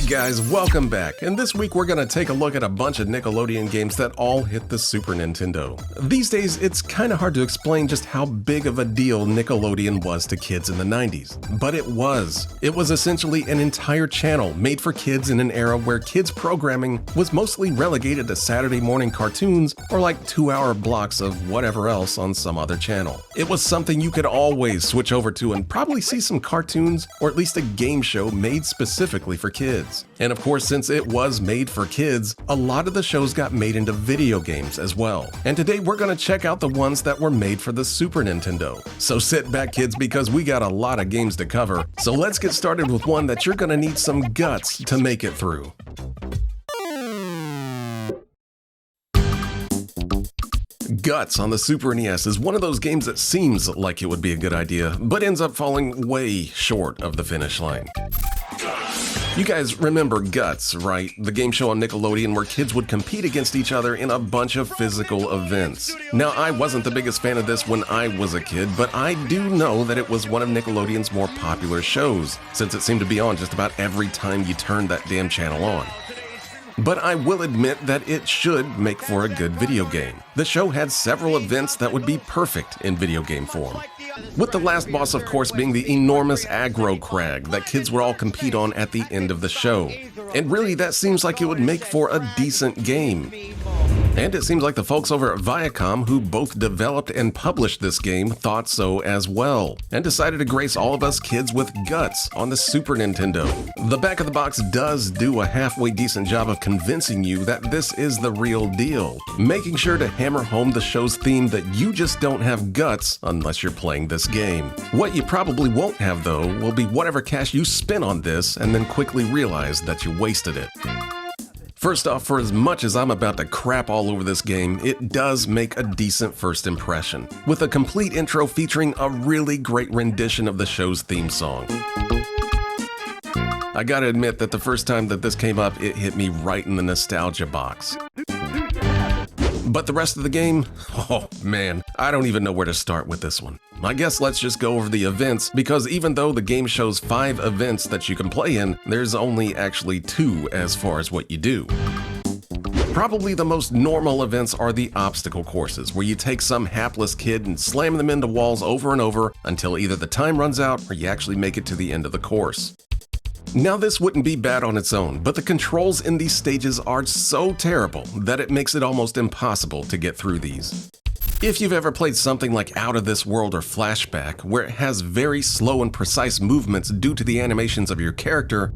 guys, welcome back, and this week we're gonna take a look at a bunch of Nickelodeon games that all hit the Super Nintendo. These days, it's kinda hard to explain just how big of a deal Nickelodeon was to kids in the 90s. But it was. It was essentially an entire channel made for kids in an era where kids programming was mostly relegated to Saturday morning cartoons or like 2-hour blocks of whatever else on some other channel. It was something you could always switch over to and probably see some cartoons or at least a game show made specifically for kids. And of course, since it was made for kids, a lot of the shows got made into video games as well. And today we're going to check out the ones that were made for the Super Nintendo. So sit back, kids, because we got a lot of games to cover. So let's get started with one that you're going to need some guts to make it through. Guts on the Super NES is one of those games that seems like it would be a good idea, but ends up falling way short of the finish line. You guys remember Guts, right? The game show on Nickelodeon where kids would compete against each other in a bunch of physical events. Now, I wasn't the biggest fan of this when I was a kid, but I do know that it was one of Nickelodeon's more popular shows, since it seemed to be on just about every time you turned that damn channel on. But I will admit that it should make for a good video game. The show had several events that would be perfect in video game form. With the last boss, of course, being the enormous aggro crag that kids would all compete on at the end of the show. And really, that seems like it would make for a decent game. And it seems like the folks over at Viacom, who both developed and published this game, thought so as well, and decided to grace all of us kids with Guts on the Super Nintendo. The back of the box does do a halfway decent job of convincing you that this is the real deal, making sure to hammer home the show's theme that you just don't have guts unless you're playing this game. What you probably won't have, though, will be whatever cash you spent on this and then quickly realize that you wasted it. First off, for as much as I'm about to crap all over this game, it does make a decent first impression, with a complete intro featuring a really great rendition of the show's theme song. I gotta admit that the first time that this came up, it hit me right in the nostalgia box. But the rest of the game? Oh man, I don't even know where to start with this one. I guess let's just go over the events, because even though the game shows 5 events that you can play in, there's only actually 2 as far as what you do. Probably the most normal events are the obstacle courses, where you take some hapless kid and slam them into walls over and over until either the time runs out or you actually make it to the end of the course. Now, this wouldn't be bad on its own, but the controls in these stages are so terrible that it makes it almost impossible to get through these. If you've ever played something like Out of This World or Flashback, where it has very slow and precise movements due to the animations of your character,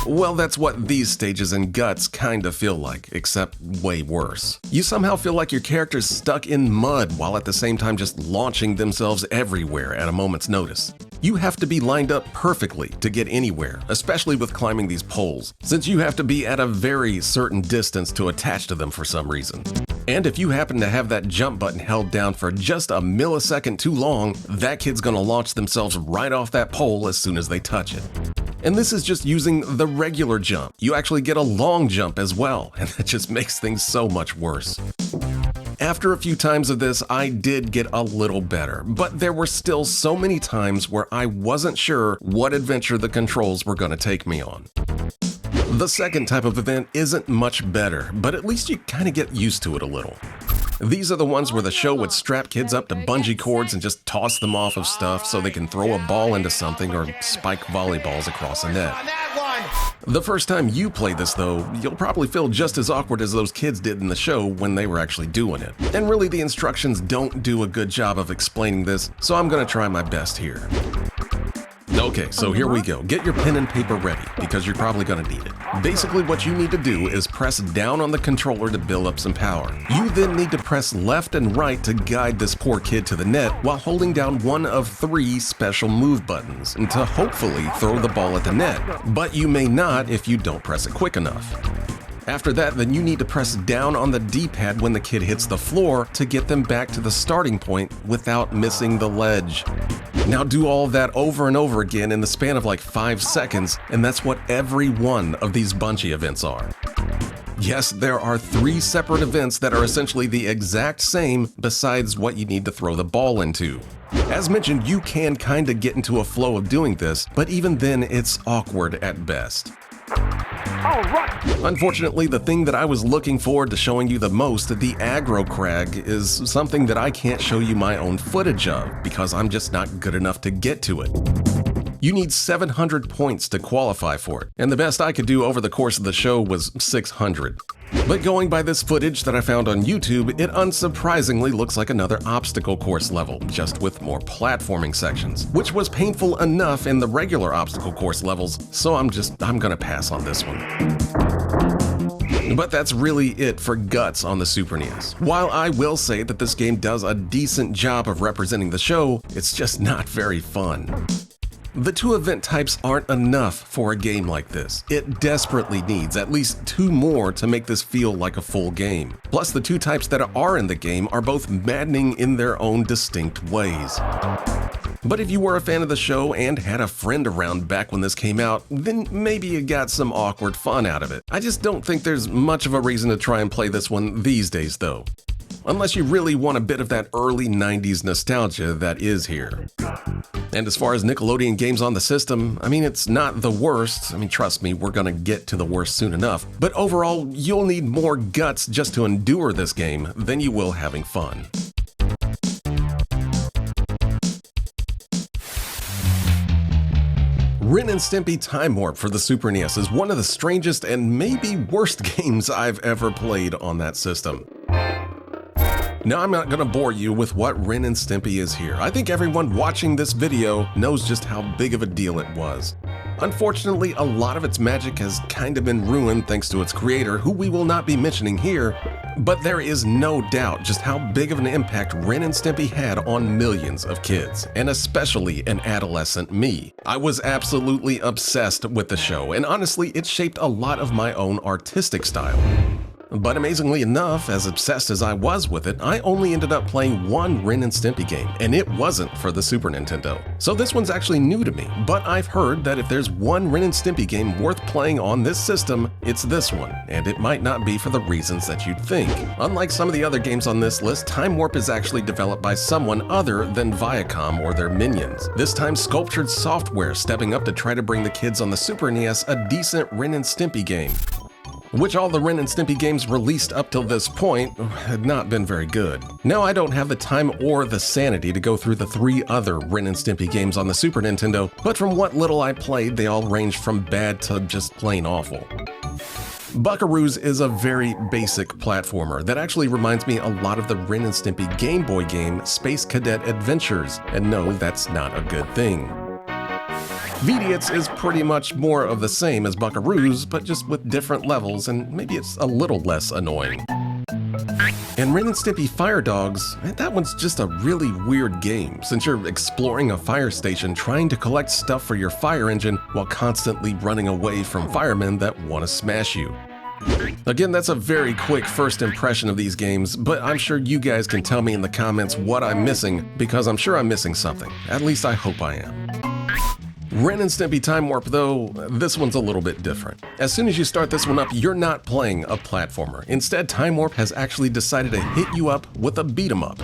well, that's what these stages in Guts kinda feel like, except way worse. You somehow feel like your character's stuck in mud while at the same time just launching themselves everywhere at a moment's notice. You have to be lined up perfectly to get anywhere, especially with climbing these poles, since you have to be at a very certain distance to attach to them for some reason. And if you happen to have that jump button held down for just a millisecond too long, that kid's gonna launch themselves right off that pole as soon as they touch it. And this is just using the regular jump. You actually get a long jump as well, and that just makes things so much worse. After a few times of this, I did get a little better, but there were still so many times where I wasn't sure what adventure the controls were gonna take me on. The second type of event isn't much better, but at least you kinda get used to it a little. These are the ones where the show would strap kids up to bungee cords and just toss them off of stuff so they can throw a ball into something or spike volleyballs across a net. The first time you play this, though, you'll probably feel just as awkward as those kids did in the show when they were actually doing it. And really, the instructions don't do a good job of explaining this, so I'm gonna try my best here. Okay, so here we go. Get your pen and paper ready, because you're probably gonna need it. Basically, what you need to do is press down on the controller to build up some power. You then need to press left and right to guide this poor kid to the net while holding down one of 3 special move buttons and to hopefully throw the ball at the net. But you may not if you don't press it quick enough. After that, then you need to press down on the D-pad when the kid hits the floor to get them back to the starting point without missing the ledge. Now do all of that over and over again in the span of like 5 seconds, and that's what every one of these Bunchy events are. Yes, there are 3 separate events that are essentially the exact same besides what you need to throw the ball into. As mentioned, you can kinda get into a flow of doing this, but even then it's awkward at best. Unfortunately, the thing that I was looking forward to showing you the most, the aggro crag, is something that I can't show you my own footage of because I'm just not good enough to get to it. You need 700 points to qualify for it, and the best I could do over the course of the show was 600. But going by this footage that I found on YouTube, it unsurprisingly looks like another obstacle course level, just with more platforming sections, which was painful enough in the regular obstacle course levels, so I'm gonna pass on this one. But that's really it for Guts on the Super NES. While I will say that this game does a decent job of representing the show, it's just not very fun. The two event types aren't enough for a game like this. It desperately needs at least 2 more to make this feel like a full game. Plus, the 2 types that are in the game are both maddening in their own distinct ways. But if you were a fan of the show and had a friend around back when this came out, then maybe you got some awkward fun out of it. I just don't think there's much of a reason to try and play this one these days though. Unless you really want a bit of that early 90s nostalgia that is here. And as far as Nickelodeon games on the system, I mean, it's not the worst. I mean, trust me, we're gonna get to the worst soon enough. But overall, you'll need more guts just to endure this game than you will having fun. Ren and Stimpy Time Warp for the Super NES is one of the strangest and maybe worst games I've ever played on that system. Now, I'm not gonna bore you with what Ren and Stimpy is here. I think everyone watching this video knows just how big of a deal it was. Unfortunately, a lot of its magic has kind of been ruined thanks to its creator, who we will not be mentioning here, but there is no doubt just how big of an impact Ren and Stimpy had on millions of kids, and especially an adolescent me. I was absolutely obsessed with the show, and honestly, it shaped a lot of my own artistic style. But amazingly enough, as obsessed as I was with it, I only ended up playing one Ren and Stimpy game, and it wasn't for the Super Nintendo. So this one's actually new to me, but I've heard that if there's one Ren and Stimpy game worth playing on this system, it's this one, and it might not be for the reasons that you'd think. Unlike some of the other games on this list, Time Warp is actually developed by someone other than Viacom or their minions. This time Sculptured Software stepping up to try to bring the kids on the Super NES a decent Ren and Stimpy game, which all the Ren and Stimpy games released up till this point had not been very good. Now, I don't have the time or the sanity to go through the 3 other Ren and Stimpy games on the Super Nintendo, but from what little I played, they all ranged from bad to just plain awful. Buckaroos is a very basic platformer that actually reminds me a lot of the Ren and Stimpy Game Boy game Space Cadet Adventures, and no, that's not a good thing. Vidiots is pretty much more of the same as Buckaroos, but just with different levels, and maybe it's a little less annoying. And Ren and Stimpy Fire Dogs, that one's just a really weird game, since you're exploring a fire station trying to collect stuff for your fire engine while constantly running away from firemen that want to smash you. Again, that's a very quick first impression of these games, but I'm sure you guys can tell me in the comments what I'm missing, because I'm sure I'm missing something. At least I hope I am. Ren and Stimpy Time Warp, though, this one's a little bit different. As soon as you start this one up, you're not playing a platformer. Instead, Time Warp has actually decided to hit you up with a beat-em-up.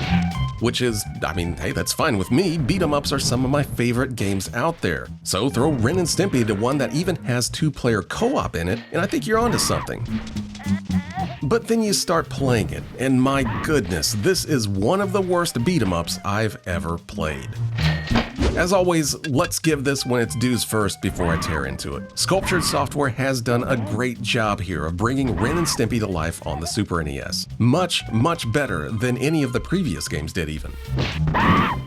Which is, I mean, hey, that's fine with me. Beat-em-ups are some of my favorite games out there. So throw Ren and Stimpy to one that even has 2-player co-op in it, and I think you're onto something. But then you start playing it, and my goodness, this is one of the worst beat-em-ups I've ever played. As always, let's give this one its dues first before I tear into it. Sculptured Software has done a great job here of bringing Ren and Stimpy to life on the Super NES. Much, much better than any of the previous games did even.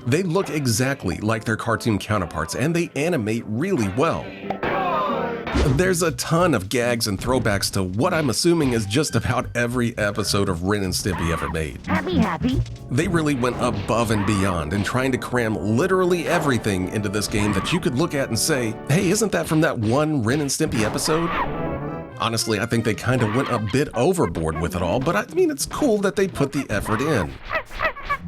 They look exactly like their cartoon counterparts, and they animate really well. There's a ton of gags and throwbacks to what I'm assuming is just about every episode of Ren and Stimpy ever made. Happy. They really went above and beyond in trying to cram literally everything into this game that you could look at and say, hey, isn't that from that one Ren and Stimpy episode? Honestly, I think they kind of went a bit overboard with it all, but I mean, it's cool that they put the effort in.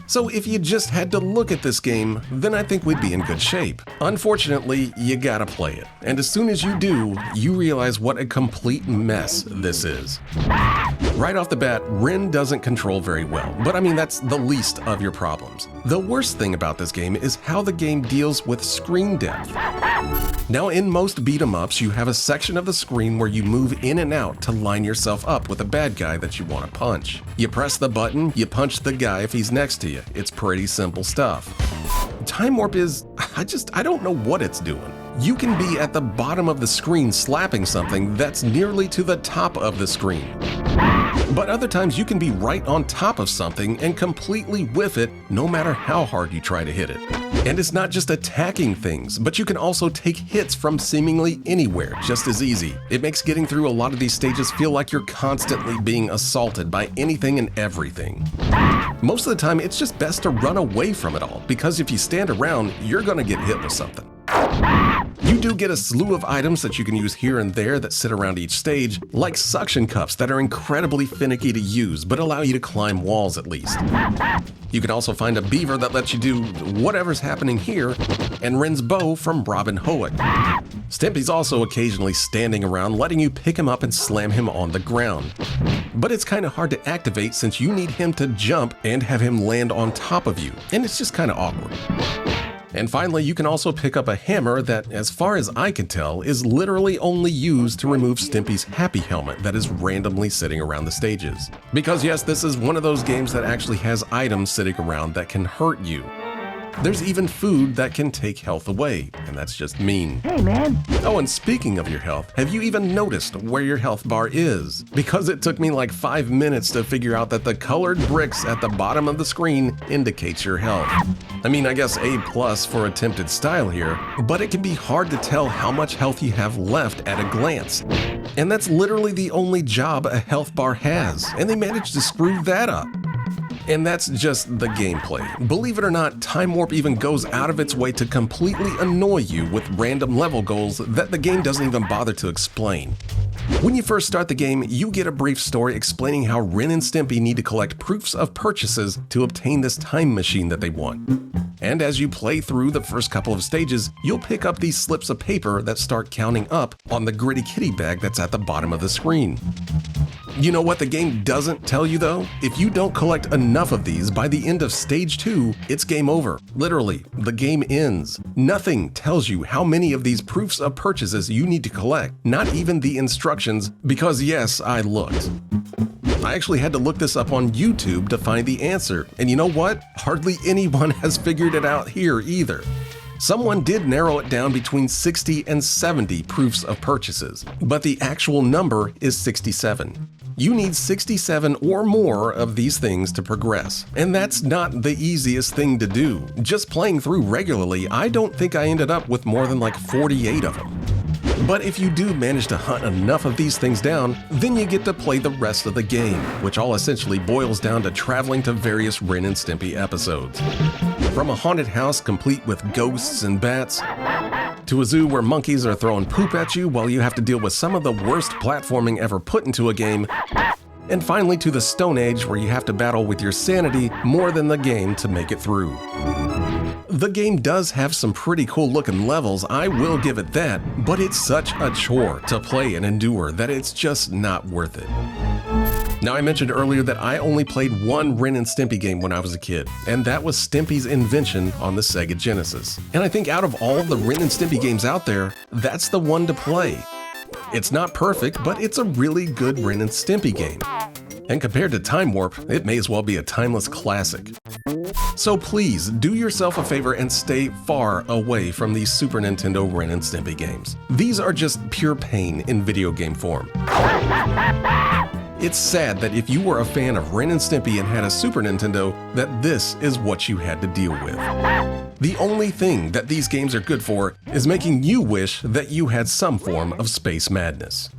So if you just had to look at this game, then I think we'd be in good shape. Unfortunately, you gotta play it. And as soon as you do, you realize what a complete mess this is. Right off the bat, Ren doesn't control very well, but I mean that's the least of your problems. The worst thing about this game is how the game deals with screen depth. Now in most beat-em-ups, you have a section of the screen where you move in and out to line yourself up with a bad guy that you want to punch. You press the button, you punch the guy if he's next to you. It's pretty simple stuff. Time Warp is, I don't know what it's doing. You can be at the bottom of the screen slapping something that's nearly to the top of the screen. But other times you can be right on top of something and completely whiff it no matter how hard you try to hit it. And it's not just attacking things, but you can also take hits from seemingly anywhere just as easy. It makes getting through a lot of these stages feel like you're constantly being assaulted by anything and everything. Most of the time, it's just best to run away from it all, because if you stand around, you're gonna get hit with something. You do get a slew of items that you can use here and there that sit around each stage, like suction cups that are incredibly finicky to use but allow you to climb walls at least. You can also find a beaver that lets you do whatever's happening here, and Ren's bow from Robin Hoek. Stimpy's also occasionally standing around letting you pick him up and slam him on the ground. But it's kind of hard to activate since you need him to jump and have him land on top of you, and it's just kind of awkward. And finally, you can also pick up a hammer that, as far as I can tell, is literally only used to remove Stimpy's happy helmet that is randomly sitting around the stages. Because yes, this is one of those games that actually has items sitting around that can hurt you. There's even food that can take health away, and that's just mean. Hey, man. Oh, and speaking of your health, have you even noticed where your health bar is? Because it took me like 5 minutes to figure out that the colored bricks at the bottom of the screen indicates your health. I mean, I guess A+ for attempted style here, but it can be hard to tell how much health you have left at a glance. And that's literally the only job a health bar has, and they managed to screw that up. And that's just the gameplay. Believe it or not, Time Warp even goes out of its way to completely annoy you with random level goals that the game doesn't even bother to explain. When you first start the game, you get a brief story explaining how Ren and Stimpy need to collect proofs of purchases to obtain this time machine that they want. And as you play through the first couple of stages, you'll pick up these slips of paper that start counting up on the gritty kitty bag that's at the bottom of the screen. You know what the game doesn't tell you though? If you don't collect enough of these by the end of stage 2, it's game over. Literally, the game ends. Nothing tells you how many of these proofs of purchases you need to collect, not even the instructions, because yes, I looked. I actually had to look this up on YouTube to find the answer, and you know what? Hardly anyone has figured it out here either. Someone did narrow it down between 60 and 70 proofs of purchases, but the actual number is 67. You need 67 or more of these things to progress, and that's not the easiest thing to do. Just playing through regularly, I don't think I ended up with more than like 48 of them. But if you do manage to hunt enough of these things down, then you get to play the rest of the game, which all essentially boils down to traveling to various Ren and Stimpy episodes. From a haunted house complete with ghosts and bats, to a zoo where monkeys are throwing poop at you while you have to deal with some of the worst platforming ever put into a game, and finally to the Stone Age where you have to battle with your sanity more than the game to make it through. The game does have some pretty cool looking levels, I will give it that, but it's such a chore to play and endure that it's just not worth it. Now, I mentioned earlier that I only played one Ren and Stimpy game when I was a kid, and that was Stimpy's Invention on the Sega Genesis. And I think out of all the Ren and Stimpy games out there, that's the one to play. It's not perfect, but it's a really good Ren and Stimpy game. And compared to Time Warp, it may as well be a timeless classic. So please, do yourself a favor and stay far away from these Super Nintendo Ren and Stimpy games. These are just pure pain in video game form. It's sad that if you were a fan of Ren and Stimpy and had a Super Nintendo, that this is what you had to deal with. The only thing that these games are good for is making you wish that you had some form of space madness.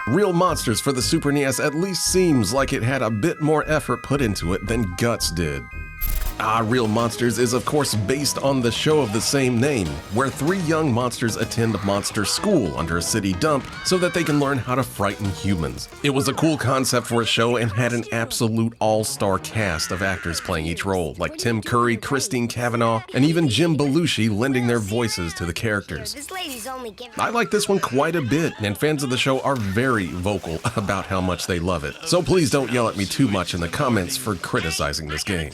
Real Monsters for the Super NES at least seems like it had a bit more effort put into it than Guts did. Real Monsters is of course based on the show of the same name, where 3 young monsters attend monster school under a city dump so that they can learn how to frighten humans. It was a cool concept for a show and had an absolute all-star cast of actors playing each role, like Tim Curry, Christine Cavanaugh, and even Jim Belushi lending their voices to the characters. I like this one quite a bit, and fans of the show are very vocal about how much they love it. So please don't yell at me too much in the comments for criticizing this game.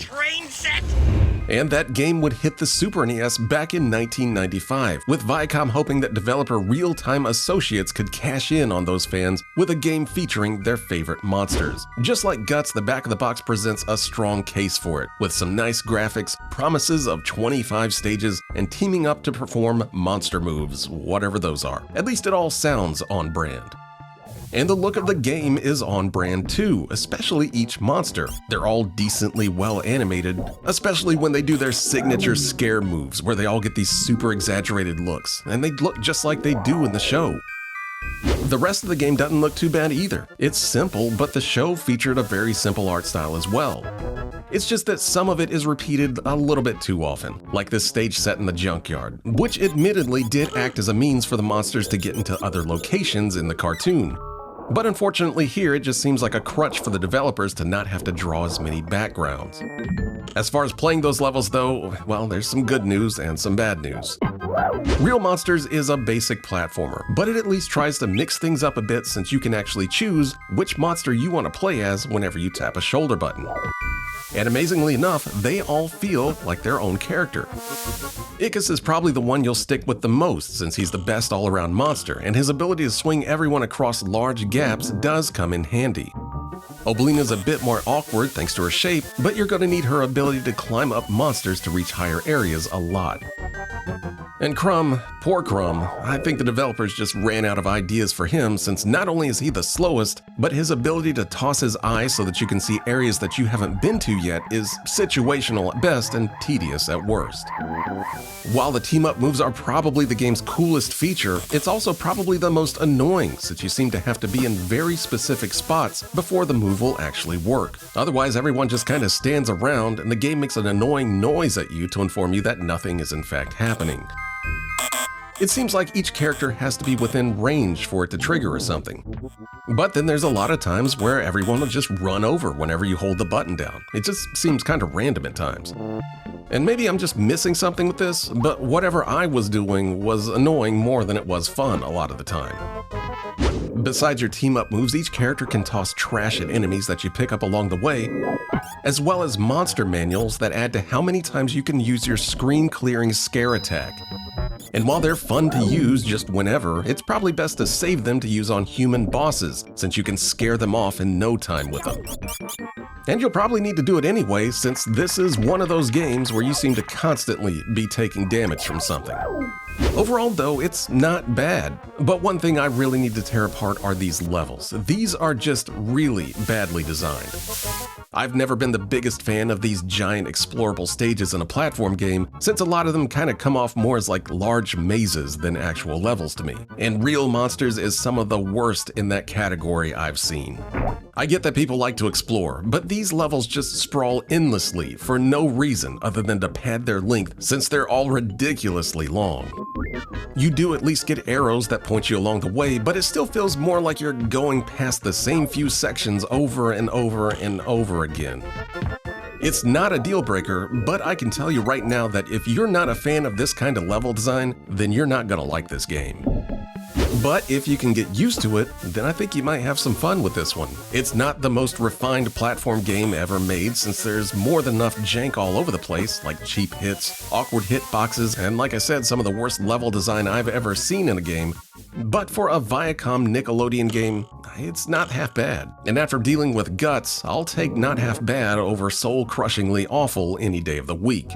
And that game would hit the Super NES back in 1995, with Viacom hoping that developer Real Time Associates could cash in on those fans with a game featuring their favorite monsters. Just like Guts, the back of the box presents a strong case for it, with some nice graphics, promises of 25 stages, and teaming up to perform monster moves, whatever those are. At least it all sounds on brand. And the look of the game is on brand too, especially each monster. They're all decently well animated, especially when they do their signature scare moves where they all get these super exaggerated looks, and they look just like they do in the show. The rest of the game doesn't look too bad either. It's simple, but the show featured a very simple art style as well. It's just that some of it is repeated a little bit too often, like this stage set in the junkyard, which admittedly did act as a means for the monsters to get into other locations in the cartoon. But unfortunately here, it just seems like a crutch for the developers to not have to draw as many backgrounds. As far as playing those levels though, well, there's some good news and some bad news. Real Monsters is a basic platformer, but it at least tries to mix things up a bit since you can actually choose which monster you want to play as whenever you tap a shoulder button. And amazingly enough, they all feel like their own character. Ickis is probably the one you'll stick with the most since he's the best all-around monster, and his ability to swing everyone across large gaps does come in handy. Obelina's a bit more awkward thanks to her shape, but you're going to need her ability to climb up monsters to reach higher areas a lot. And Crumb, poor Crumb, I think the developers just ran out of ideas for him since not only is he the slowest, but his ability to toss his eyes so that you can see areas that you haven't been to yet is situational at best and tedious at worst. While the team-up moves are probably the game's coolest feature, it's also probably the most annoying since you seem to have to be in very specific spots before the move will actually work. Otherwise, everyone just kind of stands around and the game makes an annoying noise at you to inform you that nothing is in fact happening. It seems like each character has to be within range for it to trigger or something. But then there's a lot of times where everyone will just run over whenever you hold the button down. It just seems kind of random at times. And maybe I'm just missing something with this, but whatever I was doing was annoying more than it was fun a lot of the time. Besides your team-up moves, each character can toss trash at enemies that you pick up along the way, as well as monster manuals that add to how many times you can use your screen-clearing scare attack. And while they're fun to use just whenever, it's probably best to save them to use on human bosses, since you can scare them off in no time with them. And you'll probably need to do it anyway, since this is one of those games where you seem to constantly be taking damage from something. Overall though, it's not bad, but one thing I really need to tear apart are these levels. These are just really badly designed. I've never been the biggest fan of these giant explorable stages in a platform game, since a lot of them kind of come off more as like large mazes than actual levels to me. And Real Monsters is some of the worst in that category I've seen. I get that people like to explore, but these levels just sprawl endlessly for no reason other than to pad their length since they're all ridiculously long. You do at least get arrows that point you along the way, but it still feels more like you're going past the same few sections over and over and over again. It's not a deal breaker, but I can tell you right now that if you're not a fan of this kind of level design, then you're not gonna like this game. But if you can get used to it, then I think you might have some fun with this one. It's not the most refined platform game ever made since there's more than enough jank all over the place, like cheap hits, awkward hitboxes, and like I said, some of the worst level design I've ever seen in a game. But for a Viacom Nickelodeon game, it's not half bad. And after dealing with Guts, I'll take not half bad over soul-crushingly awful any day of the week.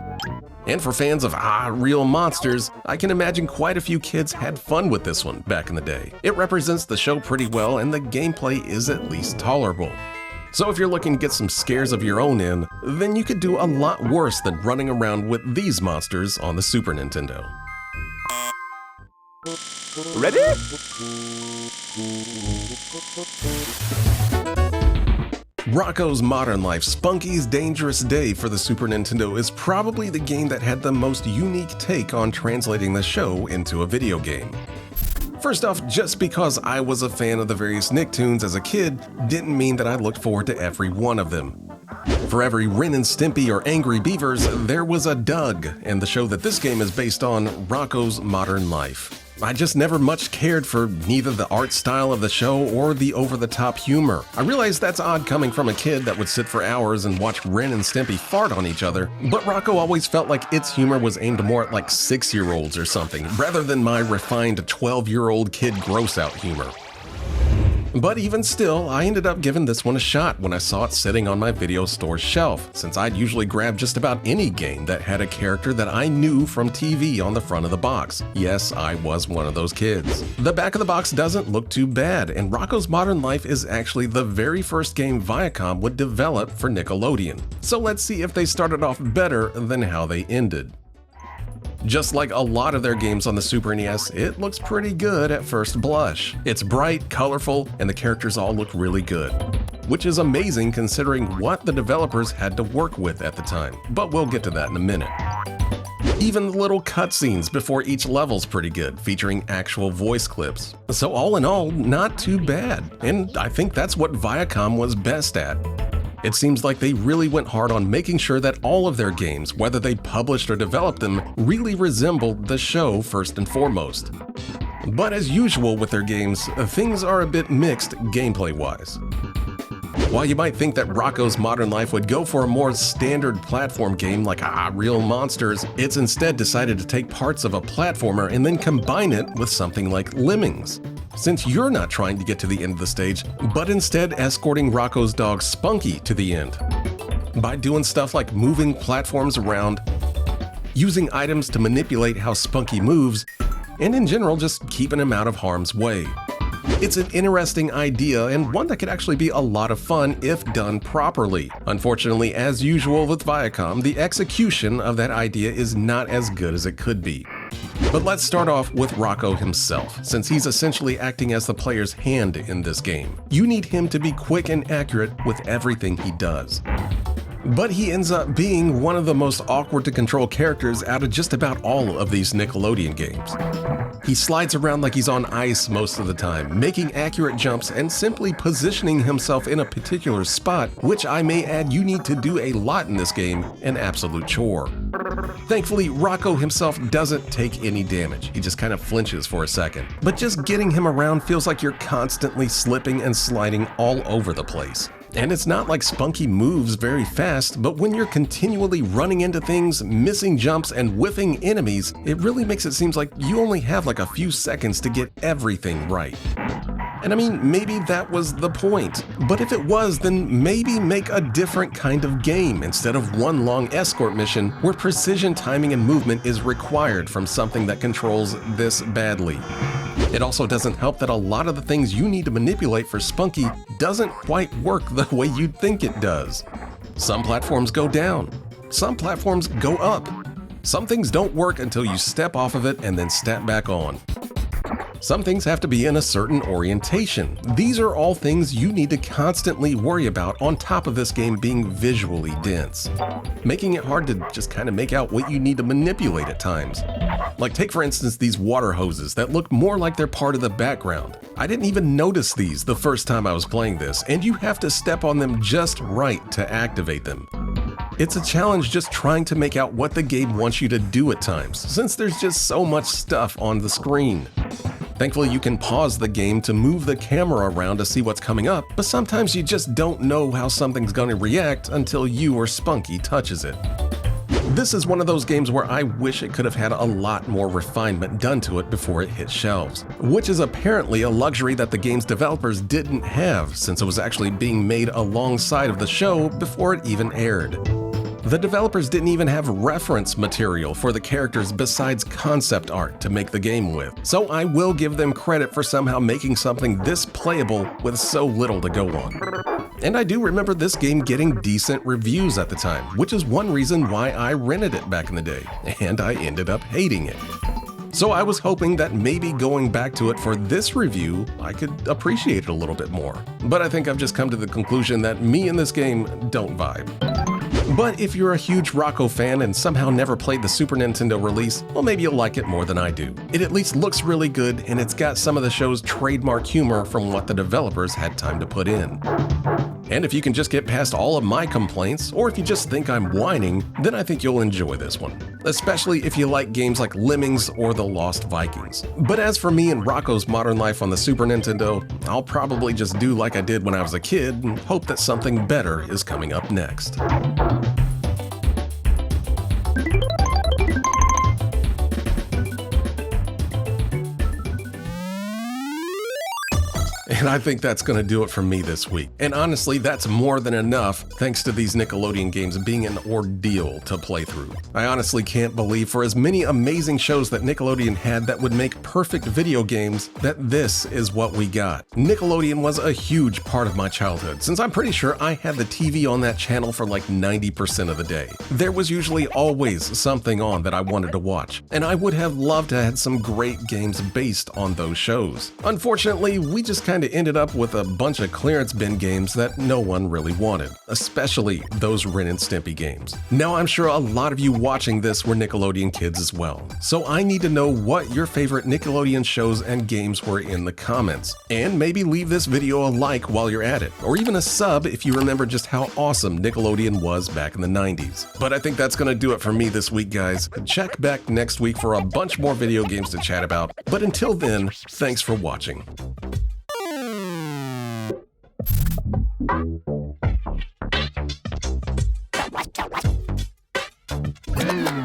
And for fans of Real Monsters, I can imagine quite a few kids had fun with this one back in the day. It represents the show pretty well and the gameplay is at least tolerable. So if you're looking to get some scares of your own in, then you could do a lot worse than running around with these monsters on the Super Nintendo. Ready? Rocko's Modern Life, Spunky's Dangerous Day for the Super Nintendo is probably the game that had the most unique take on translating the show into a video game. First off, just because I was a fan of the various Nicktoons as a kid didn't mean that I looked forward to every one of them. For every Ren and Stimpy or Angry Beavers, there was a Doug, and the show that this game is based on, Rocko's Modern Life. I just never much cared for neither the art style of the show or the over-the-top humor. I realize that's odd coming from a kid that would sit for hours and watch Ren and Stimpy fart on each other, but Rocko always felt like its humor was aimed more at like 6-year-olds or something, rather than my refined 12-year-old kid gross-out humor. But even still, I ended up giving this one a shot when I saw it sitting on my video store shelf, since I'd usually grab just about any game that had a character that I knew from TV on the front of the box. Yes, I was one of those kids. The back of the box doesn't look too bad, and Rocko's Modern Life is actually the very first game Viacom would develop for Nickelodeon. So let's see if they started off better than how they ended. Just like a lot of their games on the Super NES, it looks pretty good at first blush. It's bright, colorful, and the characters all look really good. Which is amazing considering what the developers had to work with at the time, but we'll get to that in a minute. Even the little cutscenes before each level's pretty good, featuring actual voice clips. So all in all, not too bad, and I think that's what Viacom was best at. It seems like they really went hard on making sure that all of their games, whether they published or developed them, really resembled the show first and foremost. But as usual with their games, things are a bit mixed gameplay-wise. While you might think that Rocko's Modern Life would go for a more standard platform game like Real Monsters, it's instead decided to take parts of a platformer and then combine it with something like Lemmings. Since you're not trying to get to the end of the stage, but instead escorting Rocko's dog Spunky to the end. By doing stuff like moving platforms around, using items to manipulate how Spunky moves, and in general just keeping him out of harm's way. It's an interesting idea and one that could actually be a lot of fun if done properly. Unfortunately, as usual with Viacom, the execution of that idea is not as good as it could be. But let's start off with Rocko himself, since he's essentially acting as the player's hand in this game. You need him to be quick and accurate with everything he does. But he ends up being one of the most awkward to control characters out of just about all of these Nickelodeon games. He slides around like he's on ice most of the time, making accurate jumps and simply positioning himself in a particular spot, which I may add you need to do a lot in this game, an absolute chore. Thankfully, Rocko himself doesn't take any damage, he just kind of flinches for a second. But just getting him around feels like you're constantly slipping and sliding all over the place. And it's not like Spunky moves very fast, but when you're continually running into things, missing jumps, and whiffing enemies, it really makes it seem like you only have like a few seconds to get everything right. And I mean, maybe that was the point. But if it was, then maybe make a different kind of game instead of one long escort mission where precision timing and movement is required from something that controls this badly. It also doesn't help that a lot of the things you need to manipulate for Spunky doesn't quite work the way you'd think it does. Some platforms go down. Some platforms go up. Some things don't work until you step off of it and then step back on. Some things have to be in a certain orientation. These are all things you need to constantly worry about on top of this game being visually dense, making it hard to just kind of make out what you need to manipulate at times. Like take for instance these water hoses that look more like they're part of the background. I didn't even notice these the first time I was playing this, and you have to step on them just right to activate them. It's a challenge just trying to make out what the game wants you to do at times, since there's just so much stuff on the screen. Thankfully, you can pause the game to move the camera around to see what's coming up, but sometimes you just don't know how something's going to react until you or Spunky touches it. This is one of those games where I wish it could have had a lot more refinement done to it before it hit shelves, which is apparently a luxury that the game's developers didn't have since it was actually being made alongside of the show before it even aired. The developers didn't even have reference material for the characters besides concept art to make the game with, so I will give them credit for somehow making something this playable with so little to go on. And I do remember this game getting decent reviews at the time, which is one reason why I rented it back in the day, and I ended up hating it. So I was hoping that maybe going back to it for this review, I could appreciate it a little bit more. But I think I've just come to the conclusion that me and this game don't vibe. But if you're a huge Rocko fan and somehow never played the Super Nintendo release, well, maybe you'll like it more than I do. It at least looks really good, and it's got some of the show's trademark humor from what the developers had time to put in. And if you can just get past all of my complaints, or if you just think I'm whining, then I think you'll enjoy this one. Especially if you like games like Lemmings or The Lost Vikings. But as for me and Rocko's modern life on the Super Nintendo, I'll probably just do like I did when I was a kid and hope that something better is coming up next. And I think that's going to do it for me this week. And honestly, that's more than enough thanks to these Nickelodeon games being an ordeal to play through. I honestly can't believe for as many amazing shows that Nickelodeon had that would make perfect video games, that this is what we got. Nickelodeon was a huge part of my childhood, since I'm pretty sure I had the TV on that channel for like 90% of the day. There was usually always something on that I wanted to watch, and I would have loved to have some great games based on those shows. Unfortunately, we just kind of ended up with a bunch of clearance bin games that no one really wanted, especially those Ren and Stimpy games. Now I'm sure a lot of you watching this were Nickelodeon kids as well, so I need to know what your favorite Nickelodeon shows and games were in the comments. And maybe leave this video a like while you're at it, or even a sub if you remember just how awesome Nickelodeon was back in the 90s. But I think that's gonna do it for me this week, guys. Check back next week for a bunch more video games to chat about, but until then, thanks for watching. Mm.